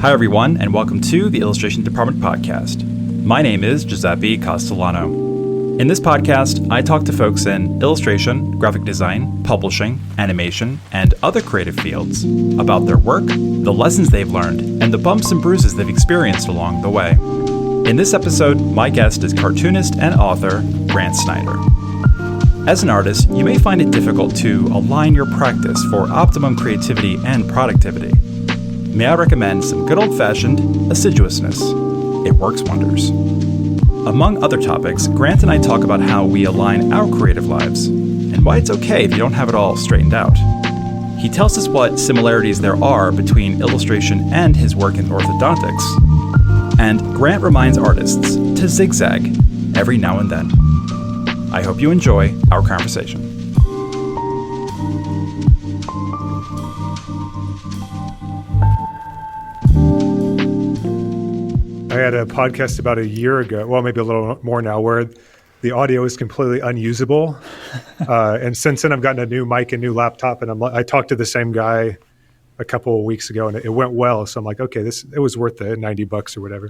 Hi, everyone, and welcome to the Illustration Department Podcast. My name is Giuseppe Castellano. In this podcast, I talk to folks in illustration, graphic design, publishing, animation, and other creative fields about their work, the lessons they've learned, and the bumps and bruises they've experienced along the way. In this episode, my guest is cartoonist and author Grant Snider. As an artist, you may find it difficult to align your practice for optimum creativity and productivity. May I recommend some good old-fashioned assiduousness? It works wonders. Among other topics, Grant and I talk about how we align our creative lives and why it's okay if you don't have it all straightened out. He tells us what similarities there are between illustration and his work in orthodontics. And Grant reminds artists to zigzag every now and then. I hope you enjoy our conversation. I had a podcast about a year ago, well, maybe a little more now, where the audio is completely unusable. And since then, I've gotten a new mic and new laptop, and I talked to the same guy a couple of weeks ago, and it went well. So I'm like, okay, it was worth the $90 or whatever.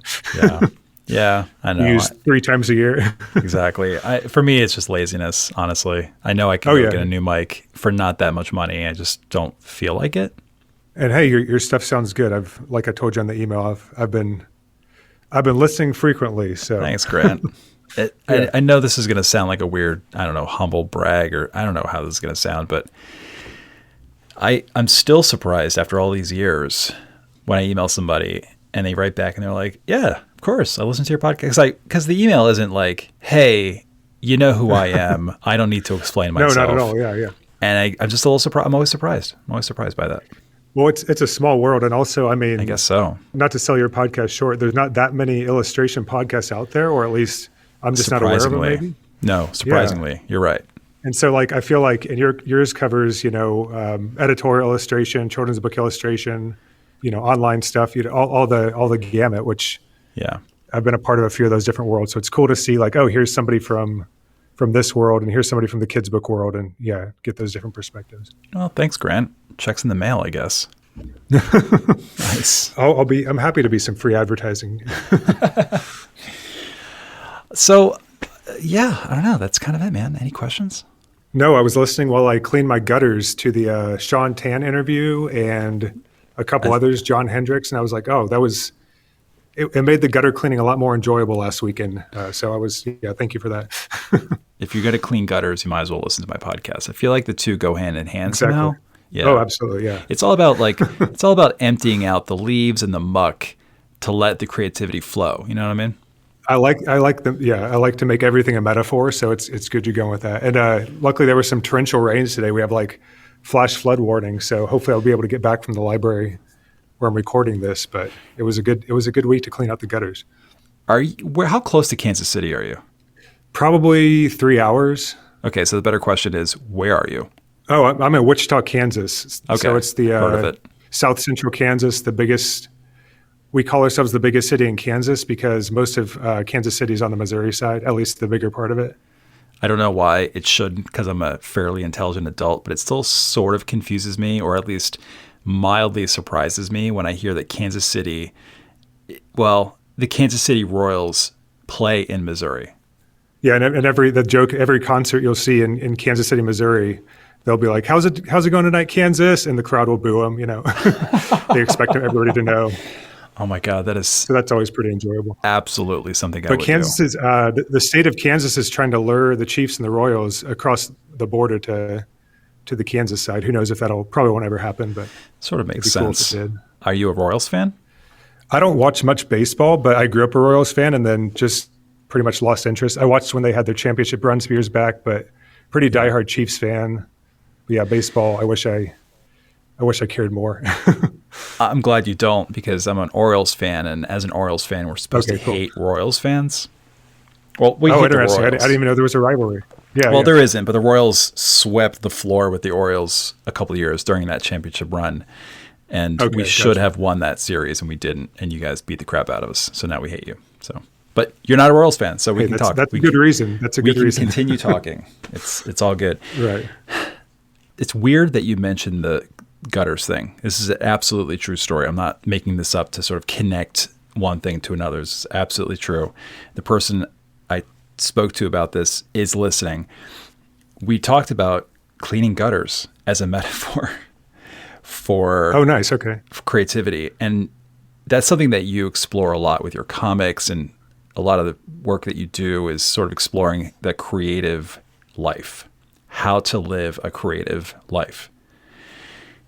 Yeah, I know. Use 3 times a year. Exactly. For me, it's just laziness, honestly. I know I can get a new mic for not that much money. I just don't feel like it. And hey, your stuff sounds good. Like I told you on the email, I've been listening frequently. So thanks, Grant. I know this is going to sound like a weird, humble brag, or I don't know how this is going to sound, but I'm still surprised after all these years when I email somebody and they write back and they're like, yeah, of course, I listen to your podcast. Because the email isn't like, hey, you know who I am. I don't need to explain myself. No, not at all. Yeah. And I'm just a little surprised. I'm always surprised. by that. Well, it's a small world. And also, I guess so. Not to sell your podcast short, there's not that many illustration podcasts out there, or at least I'm just not aware of them, maybe. No, surprisingly, You're right. And so I feel like, and yours covers, editorial illustration, children's book illustration, online stuff, all the gamut, which I've been a part of a few of those different worlds. So it's cool to see here's somebody from this world and here's somebody from the kids book world, and get those different perspectives. Well, thanks, Grant. Check's in the mail, I guess. Nice. I'm happy to be some free advertising. So, I don't know. That's kind of it, man. Any questions? No, I was listening while I cleaned my gutters to the Shaun Tan interview and a couple others, John Hendrix, and I was like, it made the gutter cleaning a lot more enjoyable last weekend. So I was, thank you for that. If you're going to clean gutters, you might as well listen to my podcast. I feel like the two go hand in hand somehow. Yeah. Oh, absolutely. Yeah. It's all about emptying out the leaves and the muck to let the creativity flow. You know what I mean? I like to make everything a metaphor. So it's good you're going with that. And luckily there was some torrential rains today. We have flash flood warning. So hopefully I'll be able to get back from the library where I'm recording this, but it was a good week to clean out the gutters. How close to Kansas City are you? Probably 3 hours. Okay. So the better question is, where are you? Oh, I'm in Wichita, Kansas. Okay. So it's the South Central Kansas, the biggest. We call ourselves the biggest city in Kansas because most of Kansas City is on the Missouri side, at least the bigger part of it. I don't know why it shouldn't, because I'm a fairly intelligent adult, but it still sort of confuses me, or at least mildly surprises me when I hear that the Kansas City Royals play in Missouri. Yeah, and every concert you'll see in Kansas City, Missouri, they'll be like, how's it going tonight, Kansas? And the crowd will boo them, They expect everybody to know. Oh my God, so that's always pretty enjoyable. Absolutely something I would do. But Kansas is, the state of Kansas is trying to lure the Chiefs and the Royals across the border to the Kansas side. Who knows if probably won't ever happen, but sort of makes sense. Cool if it did. Are you a Royals fan? I don't watch much baseball, but I grew up a Royals fan and then just pretty much lost interest. I watched when they had their championship runs a few years back, but pretty diehard Chiefs fan. But yeah, baseball, I wish I cared more. I'm glad you don't, because I'm an Orioles fan, and as an Orioles fan, we're supposed to hate Royals fans. Well, we hate interesting. The I Royals. didn't even know there was a rivalry. There isn't, but the Royals swept the floor with the Orioles a couple of years during that championship run, and we should have won that series, and we didn't, and you guys beat the crap out of us, so now we hate you. So, but you're not a Royals fan, so we can talk. That's a good reason. That's a good reason. We can continue talking. It's all good. Right. It's weird that you mentioned gutters thing. This is an absolutely true story. I'm not making this up to sort of connect one thing to another. It's absolutely true. The person I spoke to about this is listening. We talked about cleaning gutters as a metaphor for nice. Okay. creativity. And that's something that you explore a lot with your comics, and a lot of the work that you do is sort of exploring the creative life, how to live a creative life.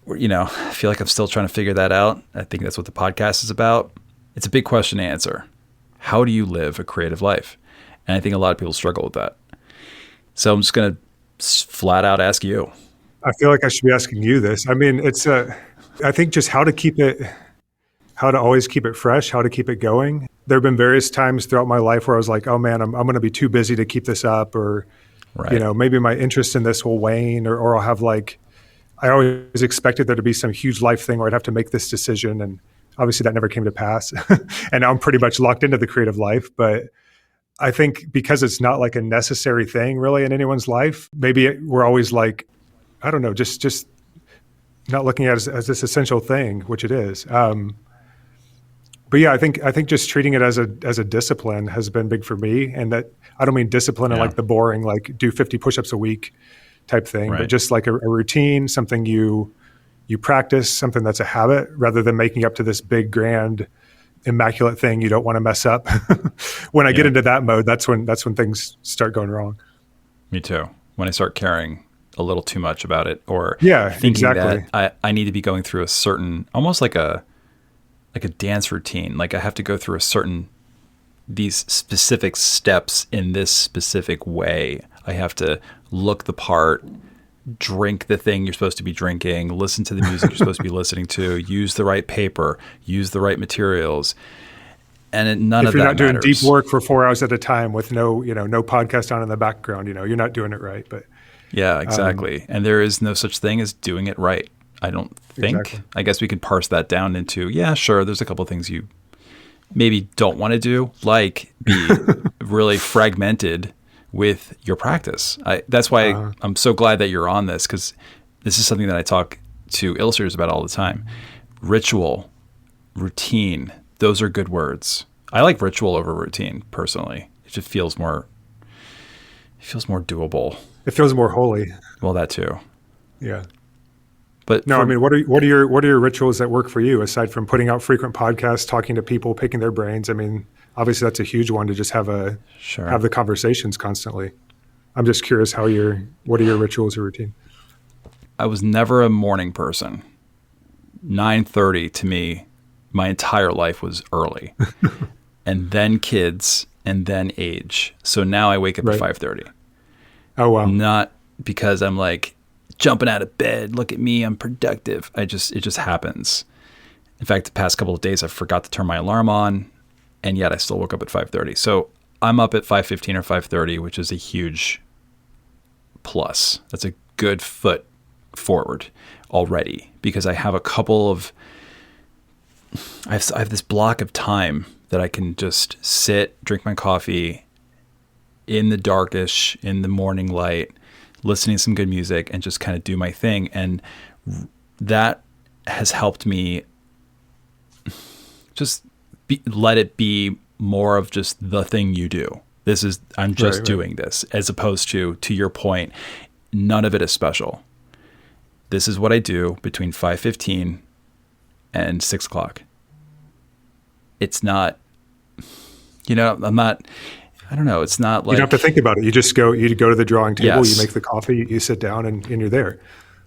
I feel like I'm still trying to figure that out. I think that's what the podcast is about. It's a big question to answer. How do you live a creative life? And I think a lot of people struggle with that. So I'm just going to flat out ask you. I feel like I should be asking you this. I mean, I think just how to always keep it fresh, how to keep it going. There have been various times throughout my life where I was like, oh man, I'm going to be too busy to keep this up, or, maybe my interest in this will wane, or I'll have I always expected there to be some huge life thing where I'd have to make this decision. And obviously that never came to pass. And now I'm pretty much locked into the creative life. But I think because it's not like a necessary thing really in anyone's life, maybe we're always like, I don't know, just not looking at it as this essential thing, which it is. But yeah, I think just treating it as a discipline has been big for me. And that I don't mean discipline in like the boring, like do 50 push-ups a week type thing, but just like a routine, something you practice, something that's a habit, rather than making up to this big, grand, immaculate thing you don't want to mess up. When I get into that mode, that's when things start going wrong. Me too. When I start caring a little too much about it, or thinking that I need to be going through a certain, almost like a dance routine. Like I have to go through these specific steps in this specific way. I have to look the part, drink the thing you're supposed to be drinking, listen to the music you're supposed to be listening to, use the right paper, use the right materials. And none of that matters. If you're not doing deep work for 4 hours at a time with no podcast on in the background, you're not doing it right. But yeah, exactly. And there is no such thing as doing it right. I don't think. Exactly. I guess we could parse that down into, sure, there's a couple of things you maybe don't want to do, like be really fragmented with your practice. That's why I'm so glad that you're on this, because this is something that I talk to illustrators about all the time. Ritual, routine, those are good words. I like ritual over routine personally. It just feels more doable. It feels more holy. Well, that too. Yeah. But no, I mean, what are your rituals that work for you aside from putting out frequent podcasts, talking to people, picking their brains? I mean, obviously that's a huge one to just have the conversations constantly. I'm just curious what are your rituals or routine? I was never a morning person. 9:30 to me, my entire life was early, and then kids, and then age. So now I wake up at 5:30. Oh wow! Not because I'm like jumping out of bed. Look at me, I'm productive. It just happens. In fact, the past couple of days, I forgot to turn my alarm on, and yet I still woke up at 5:30. So I'm up at 5:15 or 5:30, which is a huge plus. That's a good foot forward already, because I have I have this block of time that I can just sit, drink my coffee in the darkish, in the morning light, listening to some good music, and just kind of do my thing. And that has helped me just let it be more of just the thing you do. I'm just doing this, as opposed to your point, none of it is special. This is what I do between 5:15 and 6 o'clock. It's not, I'm not, I don't know. It's not like you don't have to think about it. You go to the drawing table, you make the coffee, you sit down, and you're there.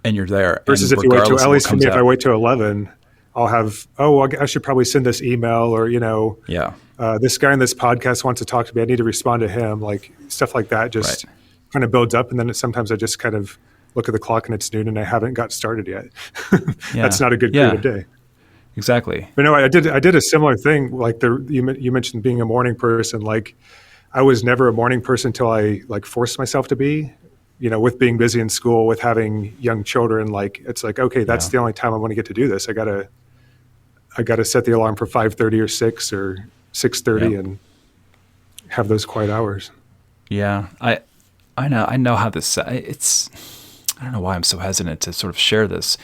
And you're there. Versus if you wait till, at least for me, if I wait till 11, I'll have, I should probably send this email, or, this guy on this podcast wants to talk to me. I need to respond to him. Like stuff like that just kind of builds up. And then sometimes I just kind of look at the clock and it's noon and I haven't got started yet. That's not a good creative day. Exactly. But no, I did a similar thing. Like you mentioned being a morning person. Like I was never a morning person until I forced myself to be, with being busy in school, with having young children. Like it's like, okay, that's the only time I'm going to get to do this. I gotta set the alarm for 5:30 or 6 or 6:30 and have those quiet hours. Yeah. I know how this, I don't know why I'm so hesitant to sort of share this.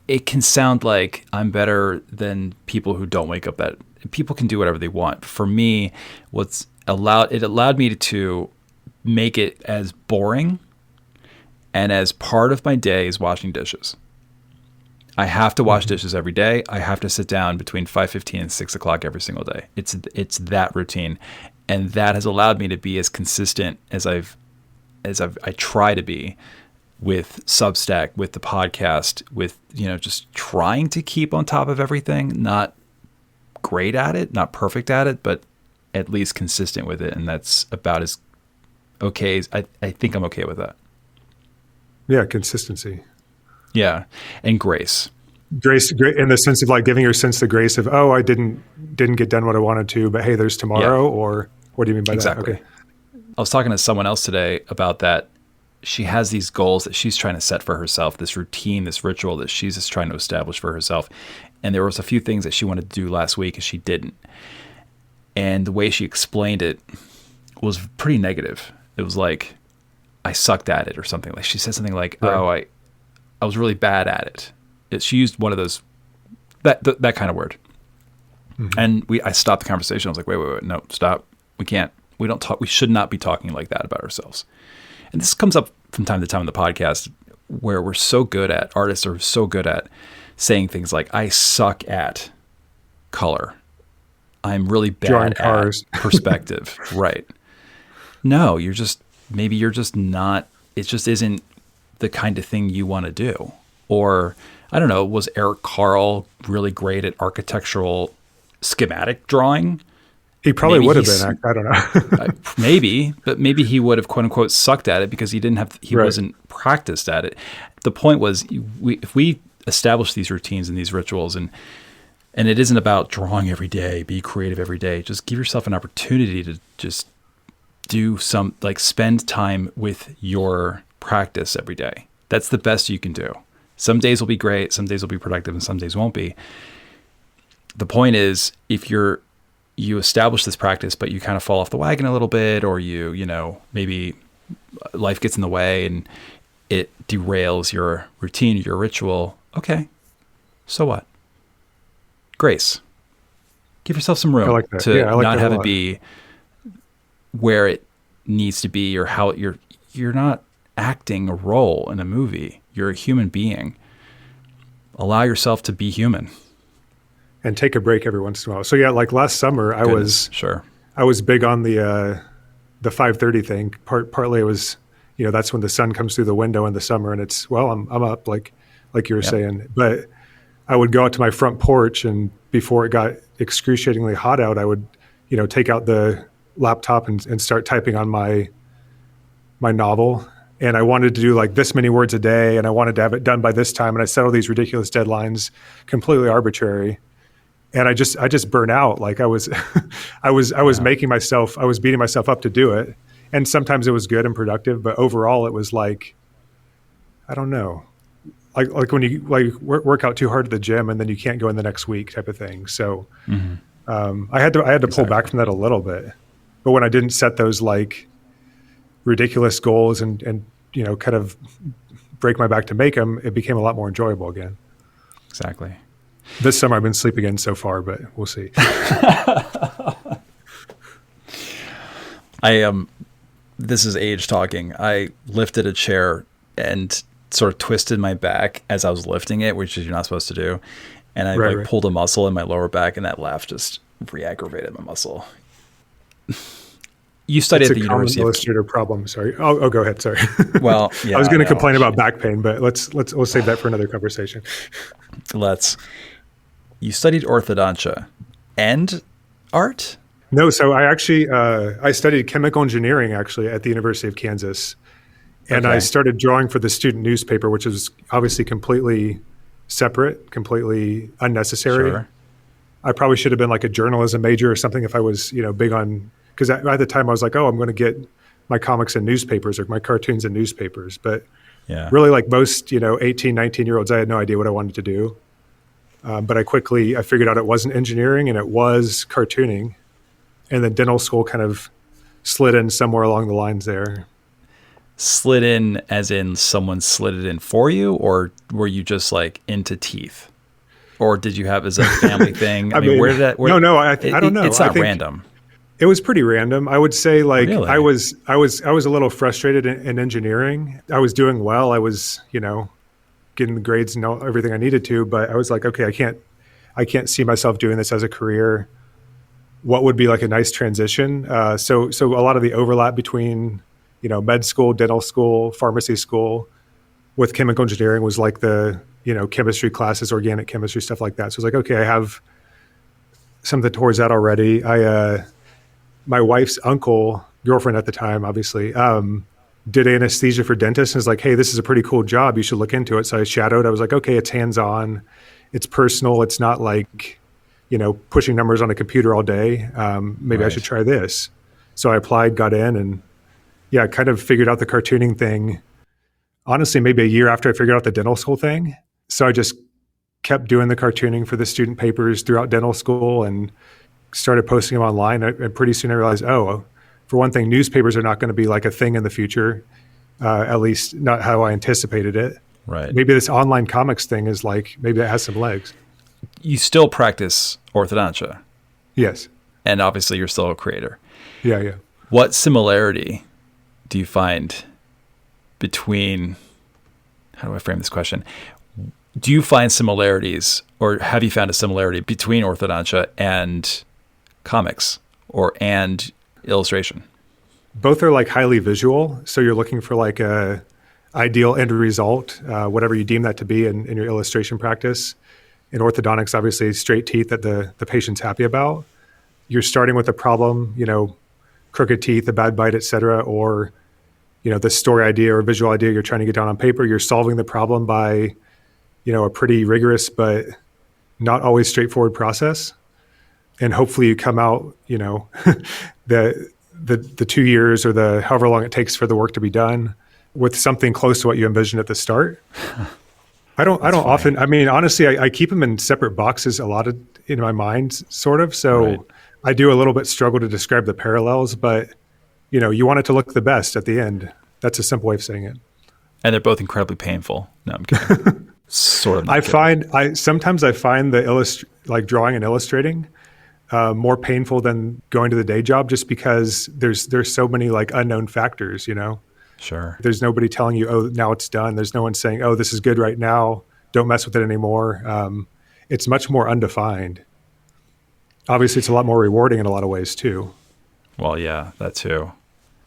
it can sound like I'm better than people who don't wake up that people can do whatever they want. For me, it allowed me to make it as boring and as part of my day as washing dishes. I have to wash dishes every day. I have to sit down between 5:15 and 6 o'clock every single day. It's that routine. And that has allowed me to be as consistent as I try to be with Substack, with the podcast, with, just trying to keep on top of everything, not great at it, not perfect at it, but at least consistent with it. And that's about as okay as I think I'm okay with that. Yeah. Consistency. Yeah. And grace in the sense of like giving your sense the grace of, oh, I didn't get done what I wanted to, but hey, there's tomorrow. Yeah. Or what do you mean by that? Okay. I was talking to someone else today about that. She has these goals that she's trying to set for herself, this routine, this ritual that she's just trying to establish for herself. And there was a few things that she wanted to do last week and she didn't. And the way she explained it was pretty negative. It was like, I sucked at it or something. Like she said something like, right. Oh, I was really bad at it. She used one of those, that kind of word. Mm-hmm. And I stopped the conversation. I was like, wait, no, stop. We don't talk. We should not be talking like that about ourselves. And this comes up from time to time in the podcast where artists are so good at saying things like, I suck at color. I'm really bad at perspective. Right. No, maybe you're just not, it just isn't the kind of thing you want to do. Or I don't know, was Eric Carle really great at architectural schematic drawing? He probably would have been. I don't know. Maybe, but maybe he would have quote unquote sucked at it because he wasn't practiced at it. The point was, if we establish these routines and these rituals, and it isn't about drawing every day, be creative every day. Just give yourself an opportunity to just do spend time with your practice every day. That's the best you can do. Some days will be great, some days will be productive, and some days won't be. The point is, if you establish this practice, but you kind of fall off the wagon a little bit, or maybe life gets in the way and it derails your routine, your ritual. Okay. So what? Grace. Give yourself some room to not have it be where it needs to be, or how you're not acting a role in a movie. You're a human being. Allow yourself to be human. And take a break every once in a while. So yeah, like last summer, I was big on the 5:30 thing. Partly it was, that's when the sun comes through the window in the summer, and it's I'm up like you were saying. But I would go out to my front porch, and before it got excruciatingly hot out, I would take out the laptop and start typing on my novel. And I wanted to do like this many words a day, and I wanted to have it done by this time. And I set all these ridiculous deadlines, completely arbitrary. And I just burn out. Like I was beating myself up to do it. And sometimes it was good and productive, but overall it was like, I don't know, like when you work out too hard at the gym and then you can't go in the next week type of thing. So I had to pull back from that a little bit. But when I didn't set those like ridiculous goals and kind of break my back to make them, it became a lot more enjoyable again. Exactly. This summer I've been sleeping in so far, but we'll see. This is age talking. I lifted a chair and sort of twisted my back as I was lifting it, which is you're not supposed to do. And I pulled a muscle in my lower back, and that laugh just re-aggravated my muscle. You studied at the University of Illustrator problem. Sorry. Oh, go ahead. Sorry. Well, yeah, I was going to complain about back pain, but we'll save that for another conversation. You studied orthodontia and art? No. So I actually, I studied chemical engineering actually at the University of Kansas. And I started drawing for the student newspaper, which is obviously completely separate, completely unnecessary. Sure. I probably should have been like a journalism major or something if I was, big on, because at the time I was like, oh, I'm going to get my comics in newspapers or my cartoons in newspapers. But really like most, 18, 19-year-olds, I had no idea what I wanted to do. But I figured out it wasn't engineering and it was cartooning. And then dental school kind of slid in somewhere along the lines there. slid in as in someone slid it in for you, or were you just like into teeth? Or did you have as a family thing? I mean, where did that? No, I don't know. It's not random. It was pretty random. I would say like Really? I was a little frustrated in engineering. I was doing well. I was, getting the grades and everything I needed to, but I was like, okay, I can't see myself doing this as a career. What would be like a nice transition? So a lot of the overlap between, med school, dental school, pharmacy school with chemical engineering was like the, chemistry classes, organic chemistry, stuff like that. So I was like, okay, I have something towards that already. My wife's girlfriend at the time, obviously, did anesthesia for dentists and was like, hey, this is a pretty cool job. You should look into it. So I shadowed. I was like, okay, it's hands-on. It's personal. It's not like, pushing numbers on a computer all day. Maybe I should try this. So I applied, got in, and kind of figured out the cartooning thing. Honestly, maybe a year after I figured out the dental school thing. So I just kept doing the cartooning for the student papers throughout dental school and started posting them online. And pretty soon I realized, for one thing, newspapers are not going to be like a thing in the future, at least not how I anticipated it. Right. Maybe this online comics thing is like, maybe that has some legs. You still practice orthodontia. Yes. And obviously you're still a creator. Yeah. What similarity do you find between, how do I frame this question? Do you find similarities, or have you found a similarity between orthodontia and comics and illustration? Both are like highly visual. So you're looking for like a ideal end result, whatever you deem that to be in your illustration practice. In orthodontics, obviously straight teeth that the patient's happy about. You're starting with a problem, crooked teeth, a bad bite, et cetera, or, the story idea or visual idea you're trying to get down on paper. You're solving the problem by, a pretty rigorous but not always straightforward process. And hopefully you come out, the 2 years or the however long it takes for the work to be done with something close to what you envisioned at the start. I don't often, honestly, I keep them in separate boxes a lot in my mind, sort of. So right. I do a little bit struggle to describe the parallels, but you want it to look the best at the end. That's a simple way of saying it. And they're both incredibly painful. No, I'm kidding. Sort of. Sometimes I find the drawing and illustrating more painful than going to the day job, just because there's so many like unknown factors, Sure. There's nobody telling you, oh, now it's done. There's no one saying, oh, this is good right now. Don't mess with it anymore. It's much more undefined. Obviously, it's a lot more rewarding in a lot of ways too. Well, yeah, that too.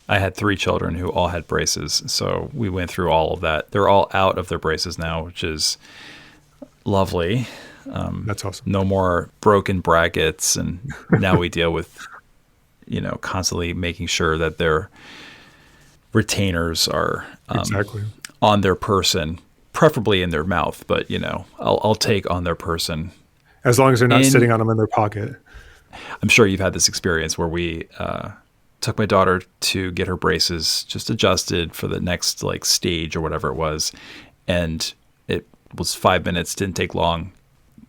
I had 3 children who all had braces, so we went through all of that. They're all out of their braces now, which is lovely. That's awesome. No more broken brackets, and now we deal with, constantly making sure that their retainers are exactly on their person, preferably in their mouth, but I'll take on their person. As long as they're not sitting on them in their pocket. I'm sure you've had this experience where we took my daughter to get her braces just adjusted for the next stage or whatever it was. And it was 5 minutes, didn't take long,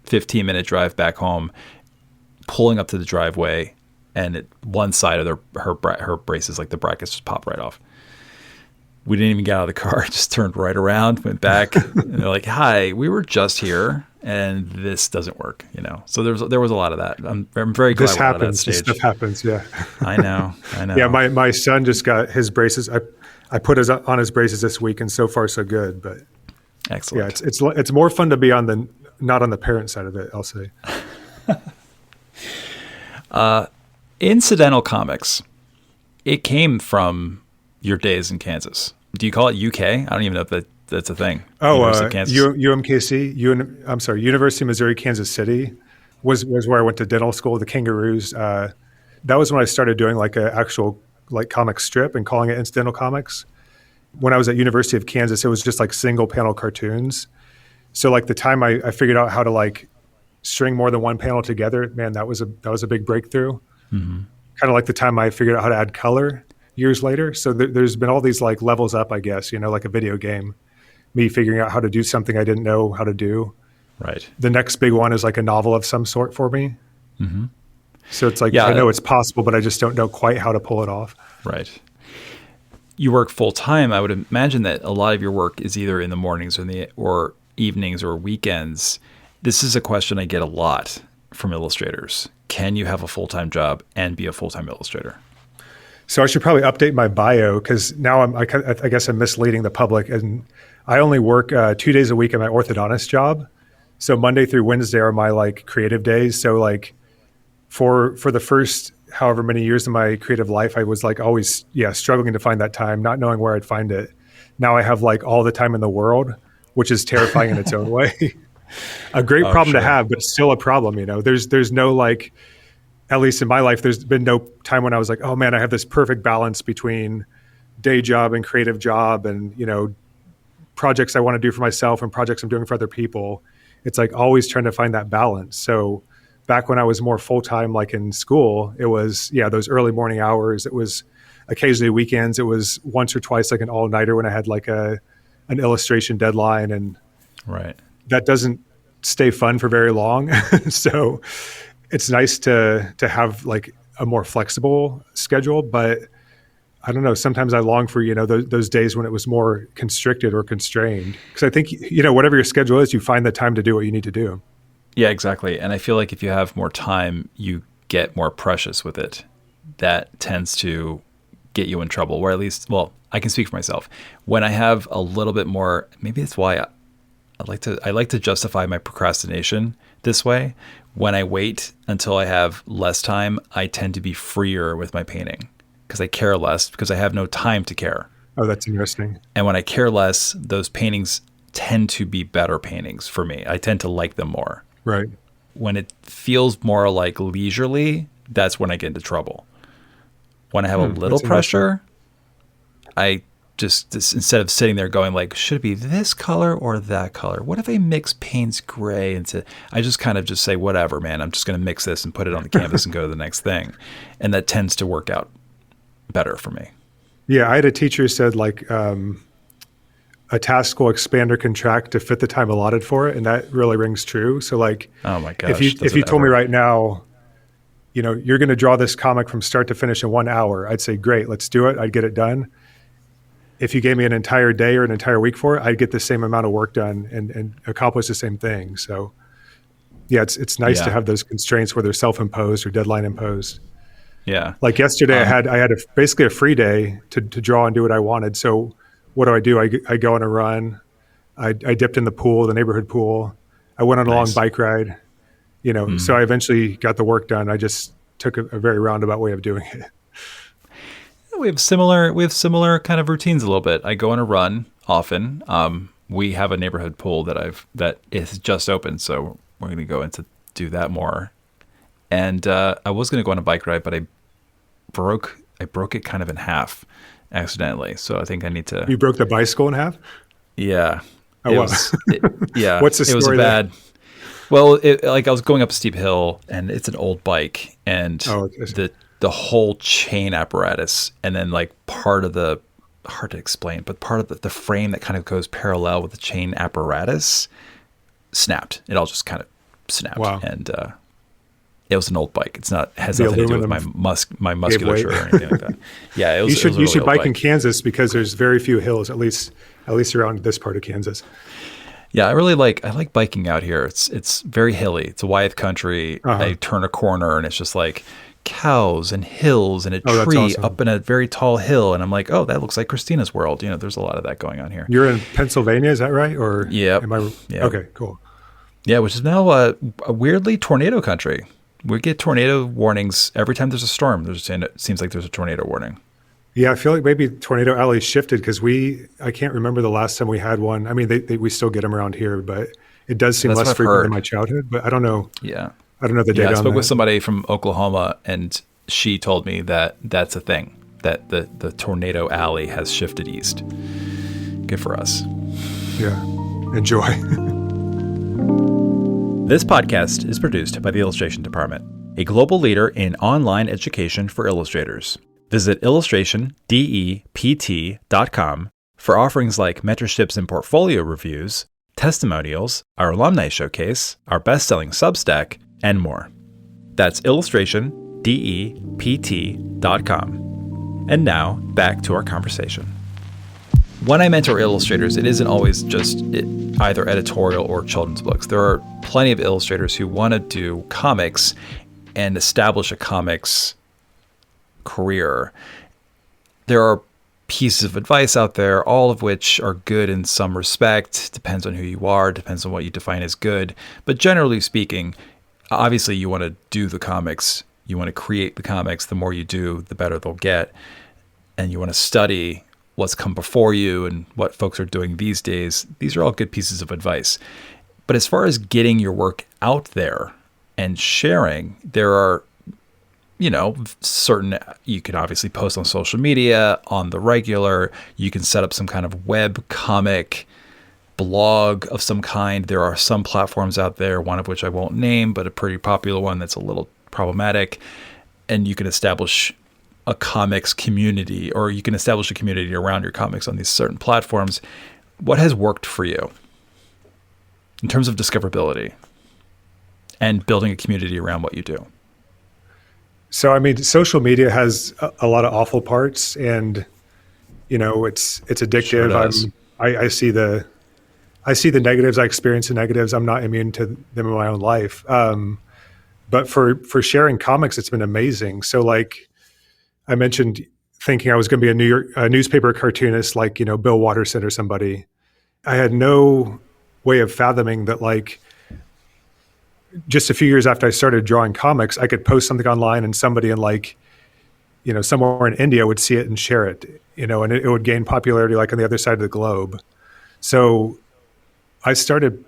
15-minute drive back home, pulling up to the driveway, and one side of her braces, the brackets just popped right off. We didn't even get out of the car, just turned right around, went back, and they're like, hi, we were just here, and this doesn't work, So there was a lot of that. I'm very glad we're out of that stage. This stuff happens, yeah. I know. Yeah, my son just got his braces. I put on his braces this week, and so far so good. But excellent. Yeah, it's more fun to be not on the parent side of it, I'll say. Incidental comics. It came from your days in Kansas. Do you call it UK? I don't even know if that's a thing. UMKC. University of Missouri, Kansas City was where I went to dental school. The Kangaroos. That was when I started doing an actual comic strip and calling it incidental comics. When I was at University of Kansas, it was just single panel cartoons. So the time I figured out how to string more than one panel together, man, that was a big breakthrough. Mm-hmm. Kind of like the time I figured out how to add color years later. So there's been all these levels up, I guess, like a video game, me figuring out how to do something I didn't know how to do. Right. The next big one is a novel of some sort for me. Mm-hmm. So it's I know it's possible, but I just don't know quite how to pull it off. Right. you work full time, I would imagine that a lot of your work is either in the mornings or evenings or weekends. This is a question I get a lot from illustrators. Can you have a full-time job and be a full-time illustrator? So I should probably update my bio, because now I guess I'm misleading the public. And I only work 2 days a week at my orthodontist job. So Monday through Wednesday are my like creative days. So like for the first however many years of my creative life, I was like always struggling to find that time, not knowing where I'd find it. Now I have like all the time in the world, which is terrifying in its own way. A great problem to have, but still a problem. There's no like, at least in my life, there's been no time when I was like, oh man, I have this perfect balance between day job and creative job and, projects I want to do for myself and projects I'm doing for other people. It's like always trying to find that balance. So back when I was more full-time, like in school, it was, those early morning hours. It was occasionally weekends. It was once or twice like an all-nighter when I had like an illustration deadline. And that doesn't stay fun for very long. So it's nice to have like a more flexible schedule, but I don't know. Sometimes I long for, those days when it was more constricted or constrained. Because I think, whatever your schedule is, you find the time to do what you need to do. Yeah, exactly. And I feel like if you have more time, you get more precious with it. That tends to get you in trouble, or at least, well, I can speak for myself. When I have a little bit more, maybe that's why I like to justify my procrastination this way. When I wait until I have less time, I tend to be freer with my painting because I care less, because I have no time to care. Oh, that's interesting. And when I care less, those paintings tend to be better paintings for me. I tend to like them more. Right. When it feels more like leisurely, that's when I get into trouble. When I have a little pressure, I just instead of sitting there going like, should it be this color or that color? What if I mix Payne's gray into? I just kind of just say, whatever, man. I'm just going to mix this and put it on the canvas and go to the next thing, and that tends to work out better for me. Yeah, I had a teacher who said like a task will expand or contract to fit the time allotted for it, and that really rings true. So like, oh my gosh, if you told me right now, you're going to draw this comic from start to finish in 1 hour, I'd say, great, let's do it. I'd get it done. If you gave me an entire day or an entire week for it, I'd get the same amount of work done and accomplish the same thing. So yeah, it's nice to have those constraints where they're self-imposed or deadline imposed. Yeah. Like yesterday, I had basically a free day to draw and do what I wanted. So what do? I go on a run. I dipped in the pool, the neighborhood pool. I went on a long bike ride, so I eventually got the work done. I just took a very roundabout way of doing it. We have similar kind of routines a little bit. I go on a run often. We have a neighborhood pool that is just open, so we're going to go in to do that more. And I was going to go on a bike ride, but I broke it kind of in half accidentally. So I think I need to. You broke the bicycle in half? Yeah. Oh, wow. Yeah. What's the story? It was bad. Well, I was going up a steep hill, and it's an old bike, and the whole chain apparatus, and then like part of the, hard to explain, but part of the frame that kind of goes parallel with the chain apparatus snapped. It all just kind of snapped. Wow. And it was an old bike. Has nothing to do with my musculature or anything like that. Yeah, it was. You should bike in Kansas because there's very few hills, at least around this part of Kansas. Yeah, I like biking out here. It's very hilly. It's a Wyeth country. I turn a corner and it's just like cows and hills and a tree up in a very tall hill, and I'm like, oh, that looks like Christina's World. There's a lot of that going on here. You're in Pennsylvania, is that right? Or yeah, okay, cool. Yeah, which is now a weirdly tornado country. We get tornado warnings every time there's a storm. It seems like there's a tornado warning. Yeah, I feel like maybe Tornado Alley shifted because I can't remember the last time we had one. I mean, we still get them around here, but it does seem less frequent than my childhood. But I don't know. Yeah. I don't know the data. I spoke with somebody from Oklahoma, and she told me that that's a thing, that the Tornado Alley has shifted east. Good for us. Yeah. Enjoy. This podcast is produced by the Illustration Department, a global leader in online education for illustrators. Visit illustrationdept.com for offerings like mentorships and portfolio reviews, testimonials, our alumni showcase, our best-selling Substack, and more. That's illustrationdept.com. And now, back to our conversation. When I mentor illustrators, it isn't always just either editorial or children's books. There are plenty of illustrators who want to do comics and establish a comics career. There are pieces of advice out there, all of which are good in some respect. Depends on who you are, depends on what you define as good. But generally speaking, obviously you want to do the comics. You want to create the comics. The more you do, the better they'll get. And you want to study what's come before you and what folks are doing these days. These are all good pieces of advice. But as far as getting your work out there and sharing, there are, certain, you can obviously post on social media on the regular. You can set up some kind of web comic blog of some kind. There are some platforms out there, one of which I won't name, but a pretty popular one that's a little problematic. And you can establish a comics community, or you can establish a community around your comics on these certain platforms. What has worked for you in terms of discoverability and building a community around what you do? So, social media has a lot of awful parts, and it's addictive. Sure does. I see the negatives. I experience the negatives. I'm not immune to them in my own life. But for sharing comics, it's been amazing. So, like I mentioned, thinking I was going to be a newspaper cartoonist, like Bill Watterson or somebody. I had no way of fathoming that, like, just a few years after I started drawing comics, I could post something online and somebody in somewhere in India would see it and share it, and it would gain popularity like on the other side of the globe. So I started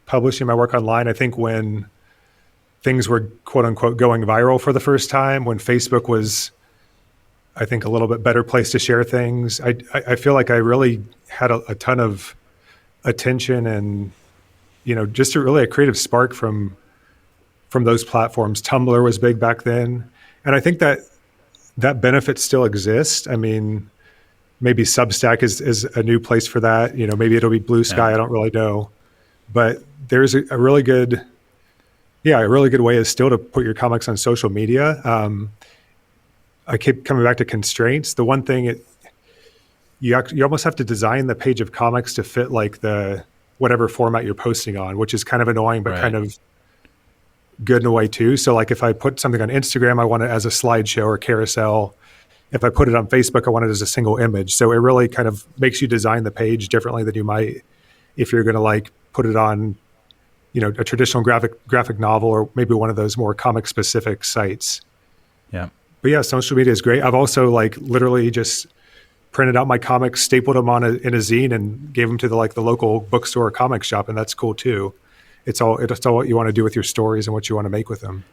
publishing my work online, I think, when things were quote unquote going viral for the first time, when Facebook was, I think, a little bit better place to share things. I feel like I really had a ton of attention and, just a creative spark from those platforms. Tumblr was big back then. And I think that benefit still exists. Maybe Substack is a new place for that. Maybe it'll be Blue Sky. Yeah. I don't really know. But there's a really good way is still to put your comics on social media. I keep coming back to constraints. The one thing you almost have to design the page of comics to fit like the whatever format you're posting on, which is kind of annoying, but kind of good in a way too. So like if I put something on Instagram, I want it as a slideshow or carousel. If I put it on Facebook, I want it as a single image. So it really kind of makes you design the page differently than you might if you're going to like put it on, a traditional graphic novel or maybe one of those more comic specific sites. Yeah. But yeah, social media is great. I've also like literally just printed out my comics, stapled them in a zine, and gave them to the local bookstore or comic shop, and that's cool too. It's all what you want to do with your stories and what you want to make with them.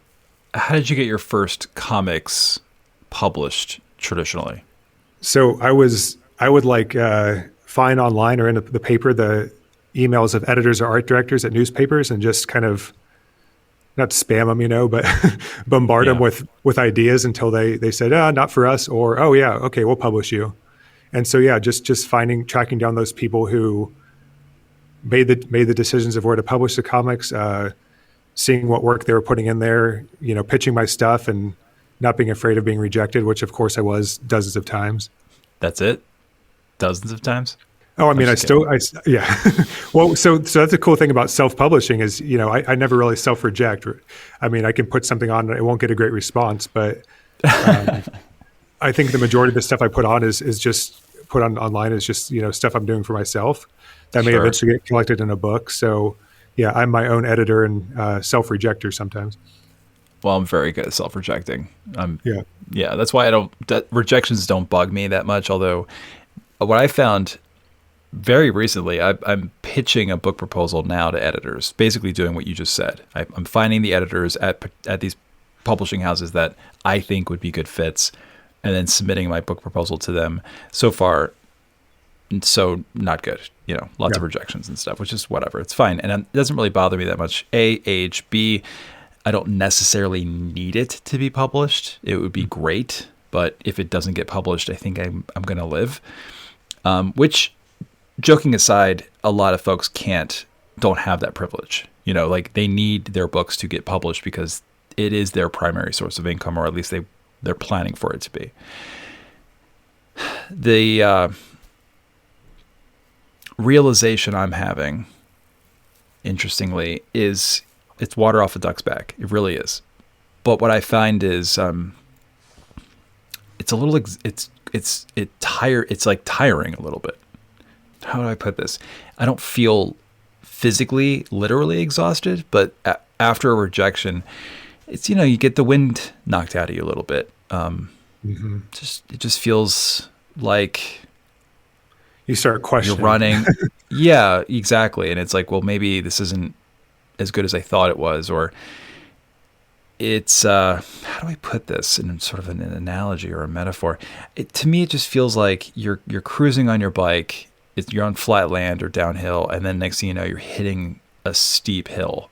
How did you get your first comics published traditionally? So I would find online or in the paper the emails of editors or art directors at newspapers and just kind of not spam them, but bombard them with ideas until they said, not for us, or, oh yeah, okay, we'll publish you. And so, yeah, just tracking down those people who made the decisions of where to publish the comics, seeing what work they were putting in there, pitching my stuff and not being afraid of being rejected, which of course I was dozens of times. That's it? Dozens of times? Oh, yeah. Well, so that's a cool thing about self-publishing is, I never really self-reject. I can put something on, it won't get a great response, but I think the majority of the stuff I put on is just put on online is just, stuff I'm doing for myself that may eventually get collected in a book. So yeah, I'm my own editor and self-rejecter sometimes. Well, I'm very good at self-rejecting. Yeah, that's why rejections don't bug me that much. Although what I found very recently, I'm pitching a book proposal now to editors, basically doing what you just said. I'm finding the editors at these publishing houses that I think would be good fits, and then submitting my book proposal to them. So far, so not good. Lots of rejections and stuff, which is whatever. It's fine, and it doesn't really bother me that much. A, age. B, I don't necessarily need it to be published. It would be great, but if it doesn't get published, I think I'm going to live. Which, joking aside, a lot of folks don't have that privilege. They need their books to get published because it is their primary source of income, or at least they're planning for it to be. the realization I'm having, interestingly, is it's water off a duck's back. It really is. But what I find is it's a little it's like tiring a little bit. How do I put this? I don't feel physically, literally exhausted, but after a rejection, it's, you get the wind knocked out of you a little bit. It just feels like you start questioning. You're running. Yeah, exactly. And it's like, well, maybe this isn't as good as I thought it was, or it's how do I put this in sort of an analogy or a metaphor? To me, it just feels like you're cruising on your bike. You're on flat land or downhill, and then next thing you know, you're hitting a steep hill,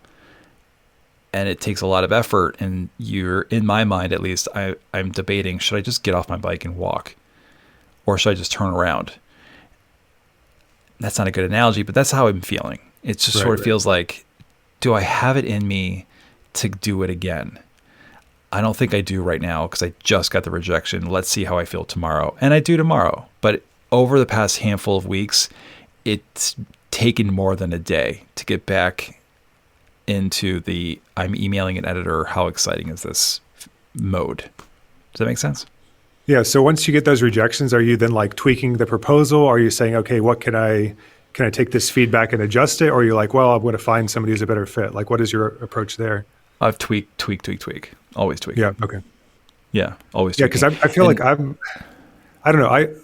and it takes a lot of effort. And you're, in my mind at least, I'm debating: should I just get off my bike and walk, or should I just turn around? That's not a good analogy, but that's how I'm feeling. It just sort of feels like, do I have it in me to do it again? I don't think I do right now because I just got the rejection. Let's see how I feel tomorrow. And I do tomorrow. But over the past handful of weeks, it's taken more than a day to get back into the I'm emailing an editor, how exciting is this mode. Does that make sense? Yeah. So once you get those rejections, are you then like tweaking the proposal? Are you saying, okay, what can I take this feedback and adjust it? Or are you like, well, I'm going to find somebody who's a better fit? Like, what is your approach there? I've tweak. Always tweak. Yeah. Okay. Yeah. Always. Yeah. Cause I feel like I don't know.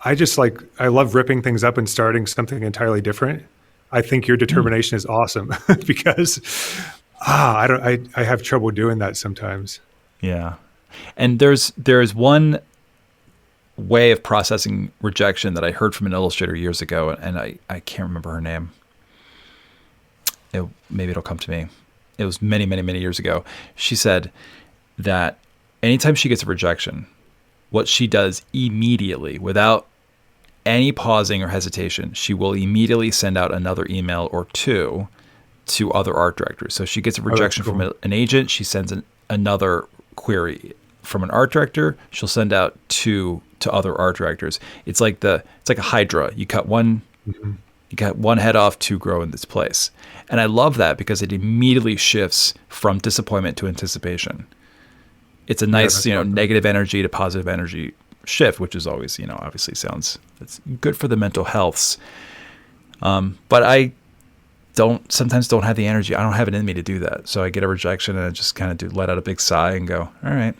I just like, I love ripping things up and starting something entirely different. I think your determination is awesome because I have trouble doing that sometimes. Yeah. And there's one way of processing rejection that I heard from an illustrator years ago, and I can't remember her name. Maybe it'll come to me. It was many, many, many years ago. She said that anytime she gets a rejection, what she does immediately, without any pausing or hesitation, she will immediately send out another email or two to other art directors. So she gets a rejection from an agent, she sends another query. From an art director, she'll send out two to other art directors. It's like a hydra. You cut one, you got one head off, two grow in this place. And I love that because it immediately shifts from disappointment to anticipation. It's a nice, negative energy to positive energy shift, which is always, obviously it's good for the mental healths. But I sometimes don't have the energy. I don't have it in me to do that. So I get a rejection and I just kind of let out a big sigh and go, all right,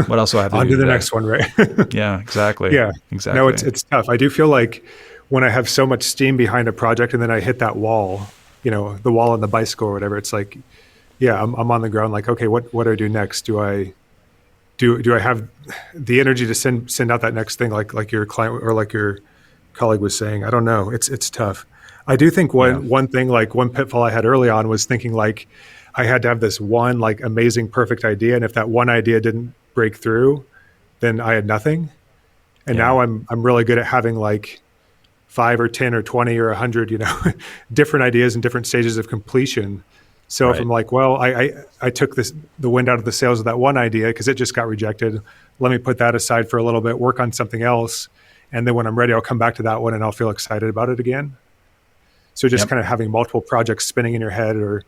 what else do I have to do? On to the next one, right? Yeah, exactly. Yeah, exactly. No, it's tough. I do feel like when I have so much steam behind a project and then I hit that wall, the wall on the bicycle or whatever, it's like, yeah, I'm on the ground. Like, okay, what do I do next? Do I have the energy to send out that next thing? Like your client or like your colleague was saying, I don't know. It's tough. I do think one thing, like one pitfall I had early on was thinking like I had to have this one like amazing, perfect idea. And if that one idea didn't break through, then I had nothing. And now I'm really good at having like 5 or 10 or 20 or 100, different ideas and different stages of completion. So if I'm like, well, I took the wind out of the sails of that one idea because it just got rejected. Let me put that aside for a little bit, work on something else. And then when I'm ready, I'll come back to that one and I'll feel excited about it again. So just kind of having multiple projects spinning in your head or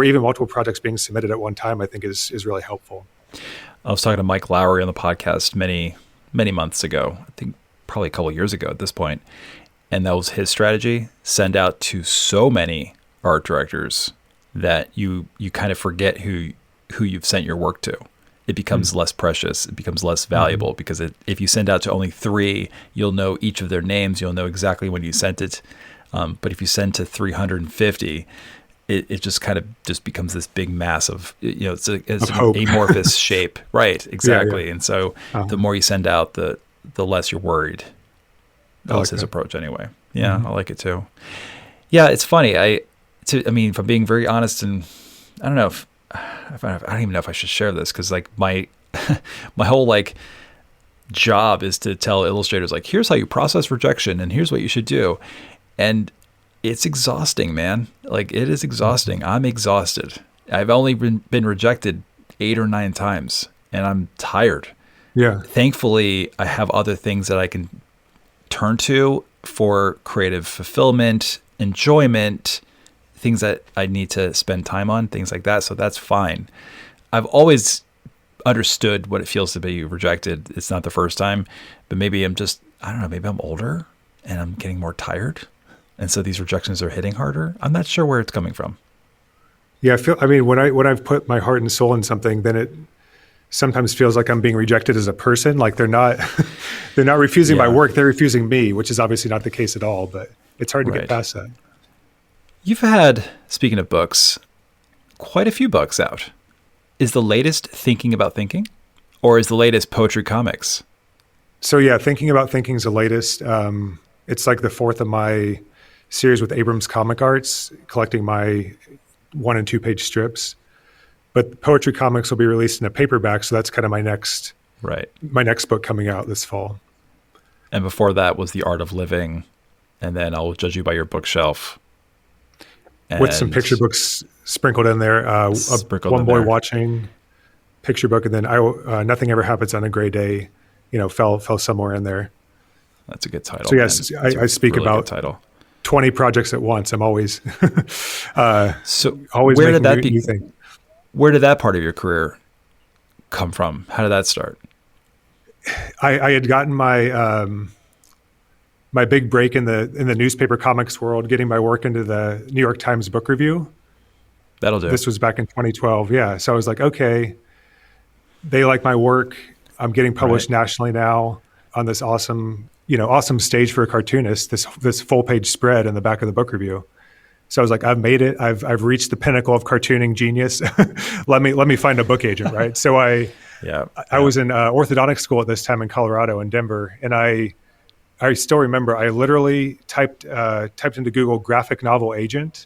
even multiple projects being submitted at one time, I think is really helpful. I was talking to Mike Lowery on the podcast many, many months ago, I think probably a couple of years ago at this point. And that was his strategy: send out to so many art directors that you kind of forget who you've sent your work to. It becomes less precious. It becomes less valuable because if you send out to only 3, you'll know each of their names. You'll know exactly when you sent it. But if you send to 350, it just kind of just becomes this big mass of, it's an amorphous shape. Right. Exactly. Yeah. And so the more you send out, the less you're worried. That was his approach anyway. Yeah. I like it too. Yeah. It's funny. If I'm being very honest, and I don't know I don't even know if I should share this because like my whole like job is to tell illustrators like, here's how you process rejection and here's what you should do. And it's exhausting, man. Like it is exhausting. I'm exhausted. I've only been rejected 8 or 9 times and I'm tired. Yeah. Thankfully, I have other things that I can turn to for creative fulfillment, enjoyment, things that I need to spend time on, things like that. So that's fine. I've always understood what it feels to be rejected. It's not the first time, but maybe I don't know, maybe I'm older and I'm getting more tired. And so these rejections are hitting harder. I'm not sure where it's coming from. Yeah, when I've put my heart and soul in something, then it sometimes feels like I'm being rejected as a person. Like they're not refusing my work, they're refusing me, which is obviously not the case at all, but it's hard to get past that. You've had, speaking of books, quite a few books out. Is the latest Thinking About Thinking, or is the latest Poetry Comics? So yeah, Thinking About Thinking is the latest. It's like the fourth of my series with Abrams Comic Arts, collecting my 1 and 2 page strips. But Poetry Comics will be released in a paperback, so that's kind of my next book coming out this fall. And before that was The Art of Living, and then I'll Judge You by Your Bookshelf. With some picture books sprinkled in there. One Boy Watching, picture book, and then Nothing Ever Happens on a Gray Day, fell somewhere in there. That's a good title. So yes, I speak really about 20 projects at once. I'm always always where making did that new things. Where did that part of your career come from? How did that start? I had gotten my my big break in the newspaper comics world, getting my work into the New York Times Book Review. That'll do. This was back in 2012. Yeah. So I was like, okay, they like my work. I'm getting published nationally now on this awesome stage for a cartoonist, this full page spread in the back of the book review. So I was like, I've made it. I've reached the pinnacle of cartooning genius. let me find a book agent. Right. So I was in orthodontic school at this time in Colorado, in Denver. And I still remember I literally typed into Google graphic novel agent.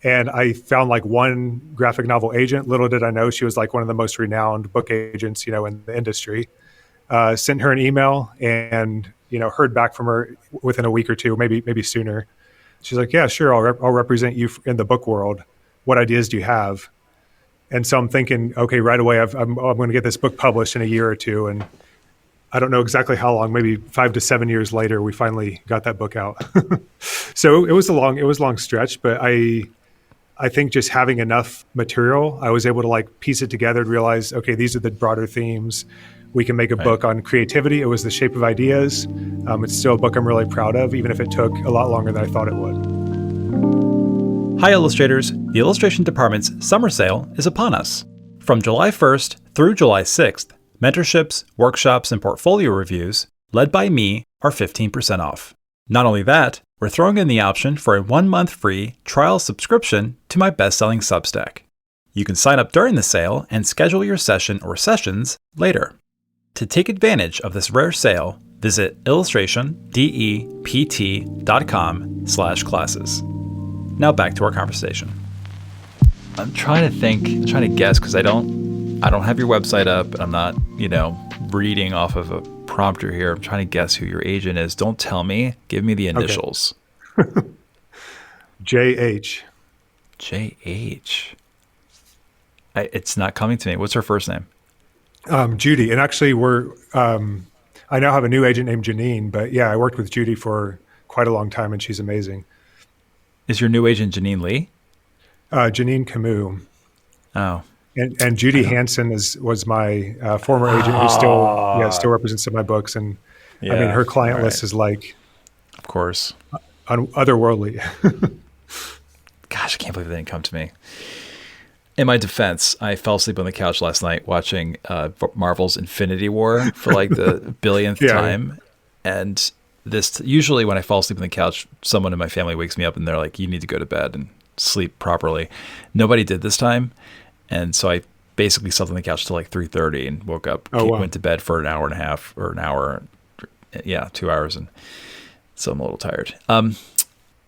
And I found like one graphic novel agent. Little did I know she was like one of the most renowned book agents, in the industry. Sent her an email and, heard back from her within a week or two, maybe sooner. She's like, yeah, sure. I'll represent you in the book world. What ideas do you have? And so I'm thinking, okay, right away, I'm going to get this book published in a year or two. And I don't know exactly how long, maybe 5 to 7 years later, we finally got that book out. So it was a long stretch, but I think just having enough material, I was able to like piece it together and realize, okay, these are the broader themes. We can make a book on creativity. It was The Shape of Ideas. It's still a book I'm really proud of, even if it took a lot longer than I thought it would. Hi, illustrators. The illustration department's summer sale is upon us. From July 1st through July 6th, mentorships, workshops, and portfolio reviews, led by me, are 15% off. Not only that, we're throwing in the option for a 1-month free trial subscription to my best-selling Substack. You can sign up during the sale and schedule your session or sessions later. To take advantage of this rare sale, visit illustrationdept.com/classes. Now back to our conversation. I'm trying to guess, because I don't have your website up, and I'm not, reading off of a prompter here. I'm trying to guess who your agent is. Don't tell me. Give me the initials. Okay. JH. JH. It's not coming to me. What's her first name? Judy. And actually I now have a new agent named Janine, but yeah, I worked with Judy for quite a long time and she's amazing. Is your new agent Janine Lee? Janine Camus. Oh. And Judy Hansen was my former agent who still represents some of my books. And I mean, her client list is like, of course, otherworldly. Gosh, I can't believe they didn't come to me. In my defense, I fell asleep on the couch last night watching Marvel's Infinity War for like the billionth time. And usually when I fall asleep on the couch, someone in my family wakes me up and they're like, you need to go to bed and sleep properly. Nobody did this time. And so I basically slept on the couch till like 3:30 and woke up, went to bed for an hour and a half or an hour. 2 hours. And so I'm a little tired.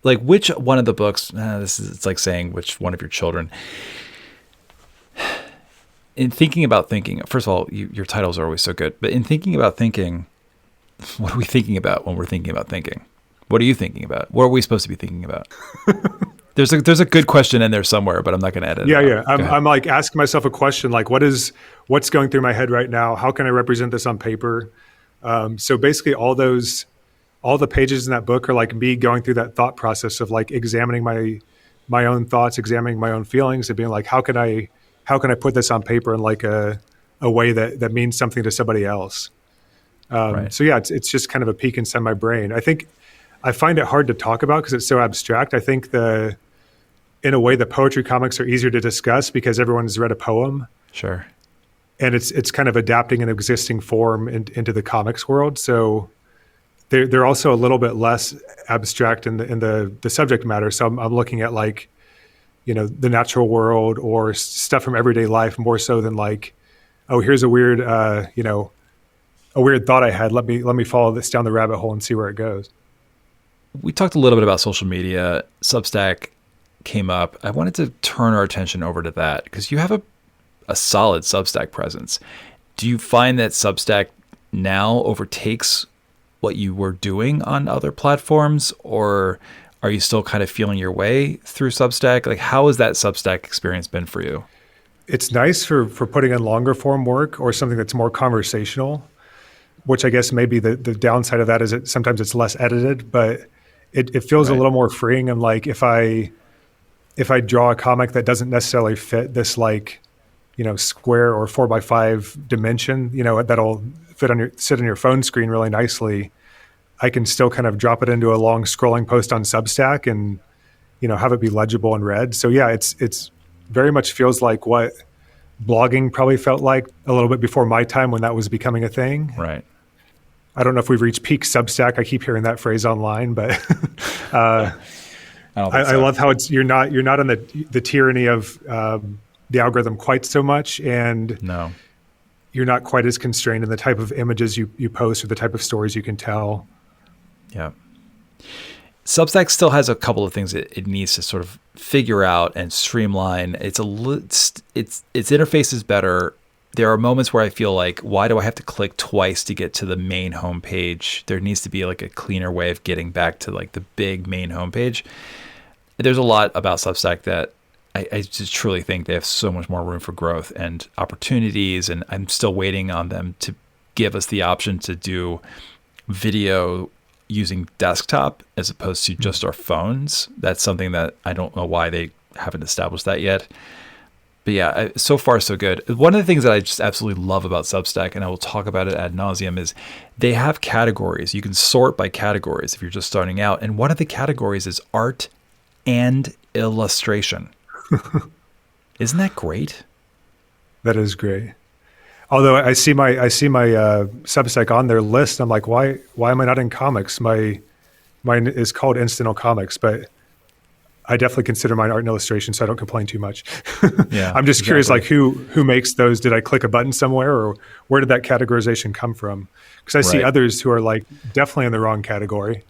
Like which one of the books, it's like saying which one of your children. In thinking about thinking, first of all, your titles are always so good. But in thinking about thinking, what are we thinking about when we're thinking about thinking? What are you thinking about? What are we supposed to be thinking about? There's a good question in there somewhere, but I'm not going to edit it. Yeah. I'm like asking myself a question like, what's going through my head right now? How can I represent this on paper? So basically all the pages in that book are like me going through that thought process of like examining my own thoughts, examining my own feelings, and being like, how can I put this on paper in like a way that means something to somebody else? Right. So yeah, it's just kind of a peek inside my brain. I think I find it hard to talk about because it's so abstract. I think in a way, the poetry comics are easier to discuss because everyone's read a poem. Sure. And it's kind of adapting an existing form into the comics world. So they're also a little bit less abstract in the subject matter. So I'm looking at like, the natural world or stuff from everyday life more so than like, oh, here's a weird, a weird thought I had. Let me follow this down the rabbit hole and see where it goes. We talked a little bit about social media. Substack came up. I wanted to turn our attention over to that because you have a solid Substack presence. Do you find that Substack now overtakes what you were doing on other platforms, or are you still kind of feeling your way through Substack? Like, how has that Substack experience been for you? It's nice for putting in longer form work or something that's more conversational, which I guess maybe the downside of that is sometimes it's less edited, but it feels a little more freeing. And like, if I draw a comic that doesn't necessarily fit this like, square or 4x5 dimension, that'll sit on your phone screen really nicely, I can still kind of drop it into a long scrolling post on Substack and, have it be legible and read. So yeah, it's very much feels like what blogging probably felt like a little bit before my time when that was becoming a thing. Right. I don't know if we've reached peak Substack. I keep hearing that phrase online, but I love how you're not on the tyranny of the algorithm quite so much, and no, you're not quite as constrained in the type of images you post or the type of stories you can tell. Yeah. Substack still has a couple of things it needs to sort of figure out and streamline. Its interface is better. There are moments where I feel like, why do I have to click twice to get to the main homepage? There needs to be like a cleaner way of getting back to like the big main homepage. There's a lot about Substack that I just truly think they have so much more room for growth and opportunities. And I'm still waiting on them to give us the option to do video using desktop as opposed to just our phones. That's something that I don't know why they haven't established that yet. But yeah, so far so good. One of the things that I just absolutely love about Substack, and I will talk about it ad nauseum, is they have categories. You can sort by categories if you're just starting out. And one of the categories is art and illustration. Isn't that great? That is great. Although I see my Substack on their list, I'm like, why am I not in comics? Mine is called Incidental Comics, but I definitely consider mine art and illustration, so I don't complain too much. Yeah, I'm just curious, like who makes those? Did I click a button somewhere, or where did that categorization come from? Because I see others who are like definitely in the wrong category.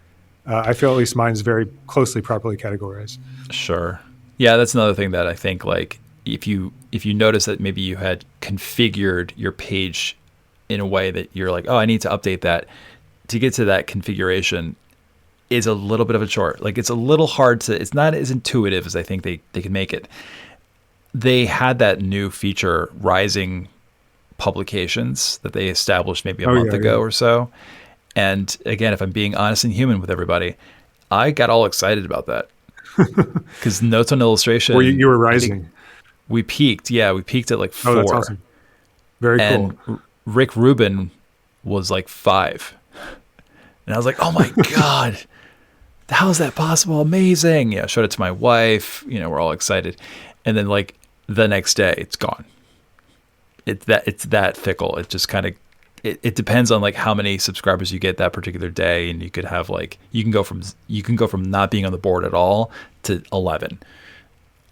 I feel at least mine's very closely, properly categorized. Sure. Yeah, that's another thing that I think, like, if you notice that maybe you had configured your page in a way that you're like, oh, I need to update that, to get to that configuration is a little bit of a chore. Like, it's a little hard it's not as intuitive as I think they can make it. They had that new feature, Rising Publications, that they established maybe a month ago or so. And again, if I'm being honest and human with everybody, I got all excited about that. Because Notes on Illustration. Well, you were rising. We peaked. Yeah, we peaked at like 4. Oh, that's awesome. Very cool. And Rick Rubin was like 5. And I was like, oh my God, how is that possible? Amazing. Yeah, showed it to my wife. We're all excited. And then like the next day, it's gone. It's that fickle. It just kind of, it depends on like how many subscribers you get that particular day, and you could have like you can go from not being on the board at all to 11,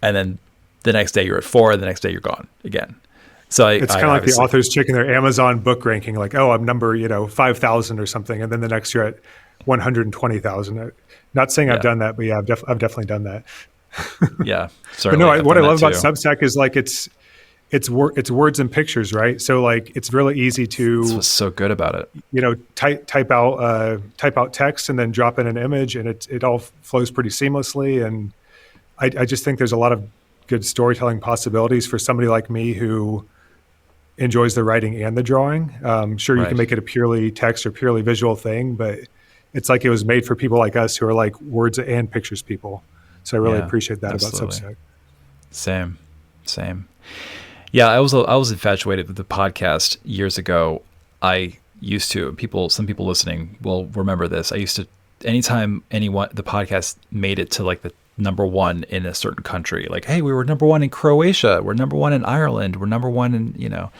and then the next day you're at 4, the next day you're gone again. So it's kind of like the authors checking their Amazon book ranking, like, oh, I'm number 5,000 or something, and then the next year at 120,000. Not saying I've done that, but yeah, I've definitely done that. Yeah, but no, what I love about Substack is like it's words and pictures, right? So like it's really easy to. That's what's so good about it. Type out text and then drop in an image, and it all flows pretty seamlessly. And I just think there's a lot of good storytelling possibilities for somebody like me who enjoys the writing and the drawing. Sure, you can make it a purely text or purely visual thing, but it's like it was made for people like us who are like words and pictures people. So I really appreciate that about Substack. Same. Yeah, I was infatuated with the podcast years ago. I used to, some people listening will remember this. I used to, anytime the podcast made it to like the number one in a certain country, like, hey, we were number one in Croatia, we're number one in Ireland, we're number one in,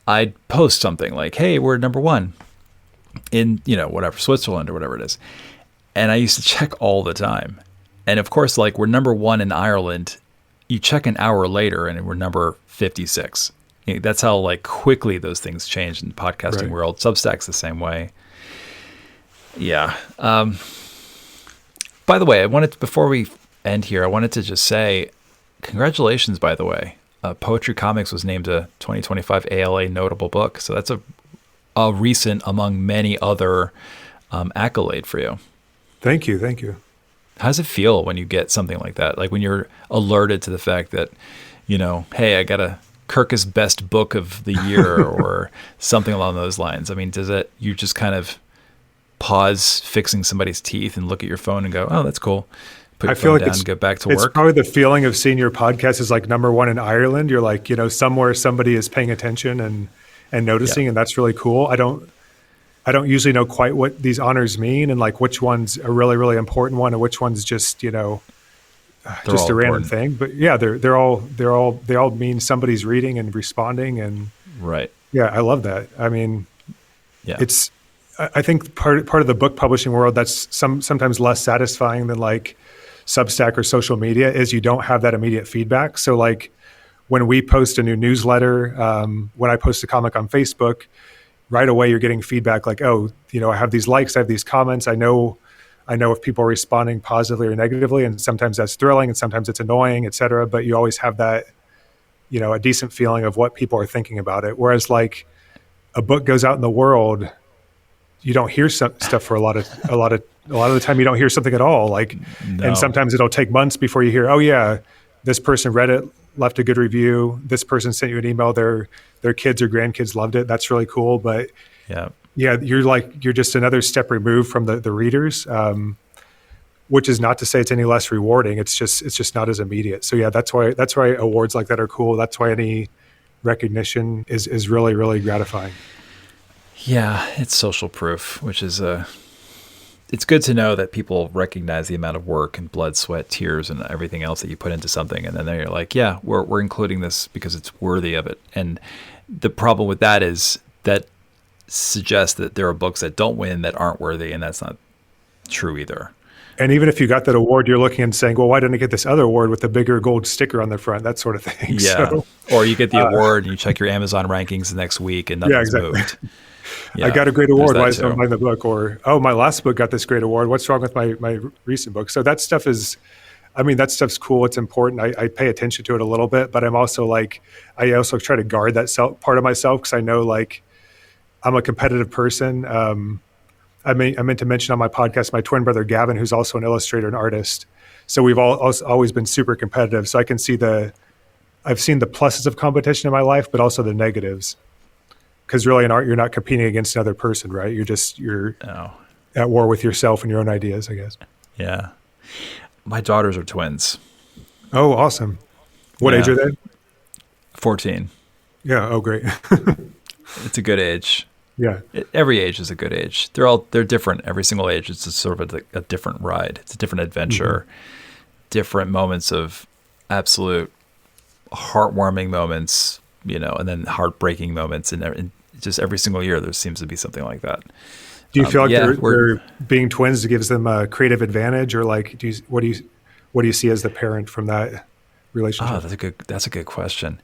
I'd post something like, hey, we're number one in, whatever, Switzerland or whatever it is. And I used to check all the time. And of course, like, we're number one in Ireland. You check an hour later and we're number 56. That's how like quickly those things change in the podcasting world. Substack's the same way. Yeah. By the way, before we end here, I wanted to just say congratulations, by the way. Poetry Comics was named a 2025 ALA notable book. So that's a recent among many other accolade for you. Thank you. How does it feel when you get something like that? Like when you're alerted to the fact that, hey, I got a Kirkus Best Book of the Year or something along those lines. I mean, you just kind of pause fixing somebody's teeth and look at your phone and go, oh, that's cool. Put your phone down and go back to work. It's probably the feeling of seeing your podcast is like number one in Ireland. You're like, somewhere somebody is paying attention and noticing, and that's really cool. I don't usually know quite what these honors mean and like which one's a really, really important one and which one's just, just a random thing. But yeah, they all mean somebody's reading and responding, and yeah, I love that. I mean, I think part of the book publishing world that's sometimes less satisfying than like Substack or social media is you don't have that immediate feedback. So like when we post a new newsletter, when I post a comic on Facebook, right away you're getting feedback like, oh, I have these likes, I have these comments. I know if people are responding positively or negatively, and sometimes that's thrilling and sometimes it's annoying, et cetera. But you always have that, a decent feeling of what people are thinking about it. Whereas like a book goes out in the world, you don't hear stuff for a lot of the time. You don't hear something at all. And sometimes it'll take months before you hear, oh yeah, this person read it, left a good review. This person sent you an email. Their kids or grandkids loved it. That's really cool. But yeah, you're just another step removed from the readers, which is not to say it's any less rewarding. It's just not as immediate. So yeah, that's why awards like that are cool. That's why any recognition is really, really gratifying. Yeah, it's social proof, which is it's good to know that people recognize the amount of work and blood, sweat, tears, and everything else that you put into something, and then they're like, yeah, we're including this because it's worthy of it. And the problem with that is that suggests that there are books that don't win that aren't worthy, and that's not true either. And even if you got that award, you're looking and saying, well, why didn't I get this other award with the bigger gold sticker on the front, that sort of thing. Yeah. So, or you get the award and you check your Amazon rankings the next week and nothing's moved. Yeah, I got a great award. Why is no one buying the book? Or, oh, my last book got this great award. What's wrong with my recent book? So that stuff that stuff's cool. It's important. I pay attention to it a little bit, but I also try to guard that part of myself because I know like I'm a competitive person. I meant to mention on my podcast, my twin brother, Gavin, who's also an illustrator and artist. So we've always been super competitive. So I can see I've seen the pluses of competition in my life, but also the negatives. Because really in art, you're not competing against another person, right? You're at war with yourself and your own ideas, I guess. Yeah. My daughters are twins. Oh, awesome. What age are they? 14. Yeah. Oh, great. It's a good age. Yeah. Every age is a good age. They're different. Every single age, it's sort of a different ride. It's a different adventure, different moments of absolute heartwarming moments, and then heartbreaking moments, and just every single year there seems to be something like that. Do you feel like they're being twins gives them a creative advantage, or like what do you see as the parent from that relationship? Oh, that's a good question.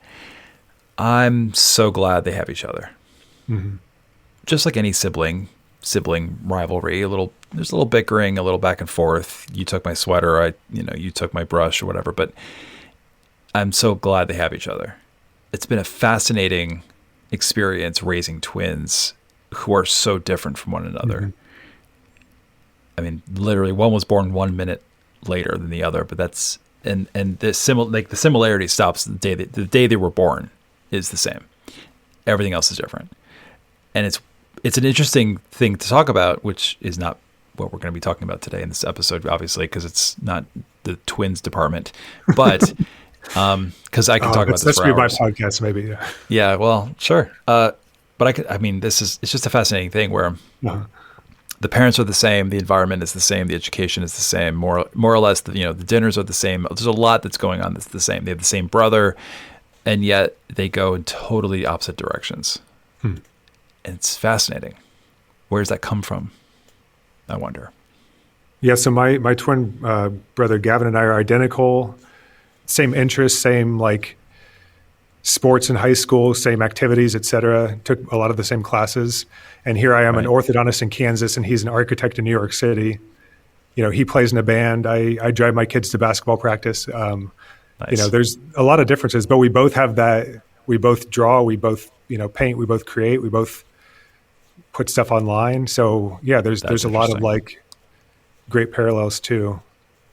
I'm so glad they have each other. Mm-hmm. Just like any sibling rivalry, there's a little bickering, a little back and forth. You took my sweater, you took my brush or whatever, but I'm so glad they have each other. It's been a fascinating experience raising twins who are so different from one another. Mm-hmm. I mean, literally one was born 1 minute later than the other, but that's and the similarity stops the day they were born is the same. Everything else is different. And it's an interesting thing to talk about, which is not what we're going to be talking about today in this episode, obviously, because it's not the twins department. But because I can talk about this for hours. That's my podcast, maybe. Yeah. Yeah. Well, sure. But it's just a fascinating thing where the parents are the same, the environment is the same, the education is the same, more or less. The dinners are the same. There's a lot that's going on that's the same. They have the same brother, and yet they go in totally opposite directions. And it's fascinating. Where does that come from? I wonder. Yeah, so my twin brother Gavin and I are identical, same interests, same like sports in high school, same activities, etc. Took a lot of the same classes, and here I am, an orthodontist in Kansas, and he's an architect in New York City. He plays in a band. I drive my kids to basketball practice. Nice. There's a lot of differences, but we both have that. We both draw. We both paint. We both create. We both put stuff online. So yeah, there's a lot of like great parallels too.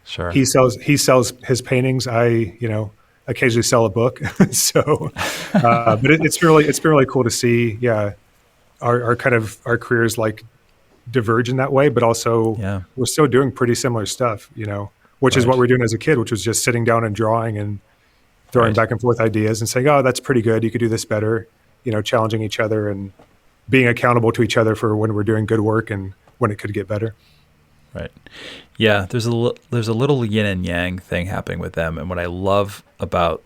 Sure. He sells his paintings. I occasionally sell a book. So, but it's been really cool to see. Yeah, our careers like diverge in that way, but also we're still doing pretty similar stuff. Which is what we're doing as a kid, which was just sitting down and drawing and throwing back and forth ideas and saying, "Oh, that's pretty good. You could do this better." Challenging each other and being accountable to each other for when we're doing good work and when it could get better. Right. Yeah. There's a little yin and yang thing happening with them. And what I love about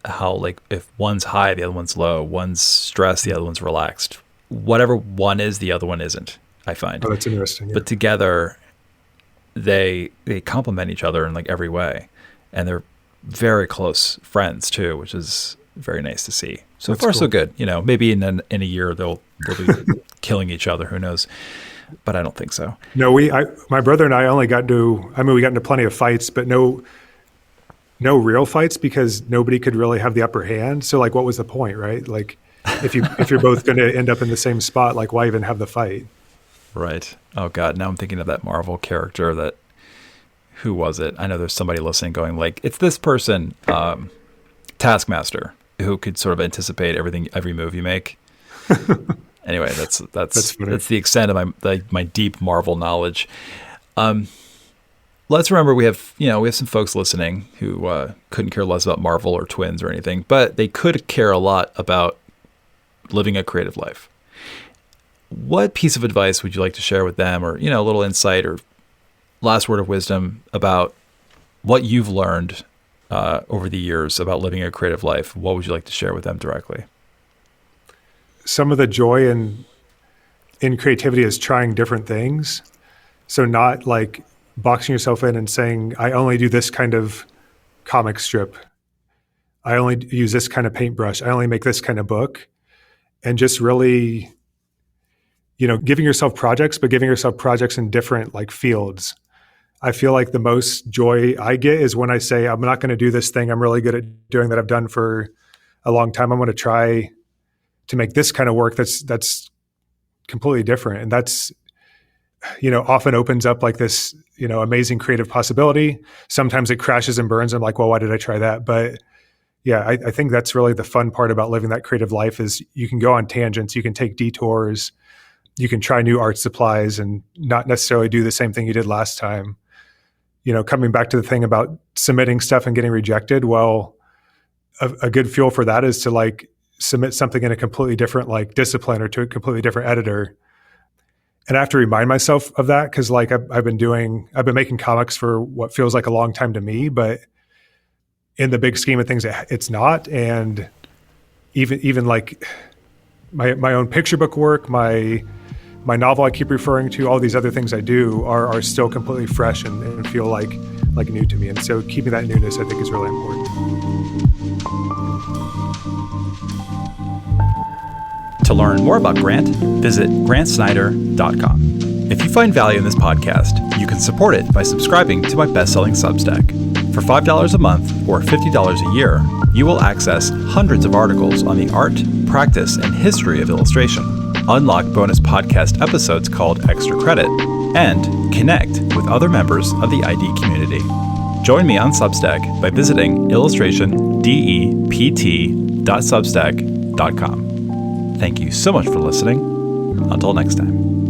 how, like, if one's high, the other one's low, one's stressed, the other one's relaxed, whatever one is, the other one isn't, I find. Oh, that's interesting. Yeah. But together they complement each other in like every way. And they're very close friends too, which is very nice to see. So far, so good. Maybe in a year they'll be killing each other. Who knows? But I don't think so. No, my brother and I only got we got into plenty of fights, but no real fights because nobody could really have the upper hand. So like, what was the point, right? Like, if you're both going to end up in the same spot, like, why even have the fight? Right. Oh God. Now I'm thinking of that Marvel character who was it? I know there's somebody listening going like, it's this person, Taskmaster, who could sort of anticipate every move you make. Anyway, that's the extent of my deep Marvel knowledge. Let's remember we have some folks listening who couldn't care less about Marvel or twins or anything, but they could care a lot about living a creative life. What piece of advice would you like to share with them, or a little insight or last word of wisdom about what you've learned over the years about living a creative life? What would you like to share with them directly? Some of the joy in creativity is trying different things. So not like boxing yourself in and saying, I only do this kind of comic strip. I only use this kind of paintbrush. I only make this kind of book. And just really, giving yourself projects, but giving yourself projects in different like fields. I feel like the most joy I get is when I say, I'm not going to do this thing I'm really good at doing that I've done for a long time. I'm going to try to make this kind of work that's completely different. And that's, often opens up like this, amazing creative possibility. Sometimes it crashes and burns. I'm like, well, why did I try that? But yeah, I think that's really the fun part about living that creative life is you can go on tangents, you can take detours, you can try new art supplies and not necessarily do the same thing you did last time. Coming back to the thing about submitting stuff and getting rejected. Well, a good fuel for that is to like submit something in a completely different like discipline or to a completely different editor. And I have to remind myself of that because like I've been making comics for what feels like a long time to me, but in the big scheme of things, it's not. And even like my own picture book work, my novel I keep referring to, all these other things I do are still completely fresh and feel like new to me. And so keeping that newness, I think, is really important. To learn more about Grant, visit grantsnider.com. If you find value in this podcast, you can support it by subscribing to my best-selling Substack. For $5 a month or $50 a year, you will access hundreds of articles on the art, practice, and history of illustration, unlock bonus podcast episodes called Extra Credit, and connect with other members of the ID community. Join me on Substack by visiting illustrationdept.substack.com. Thank you so much for listening. Until next time.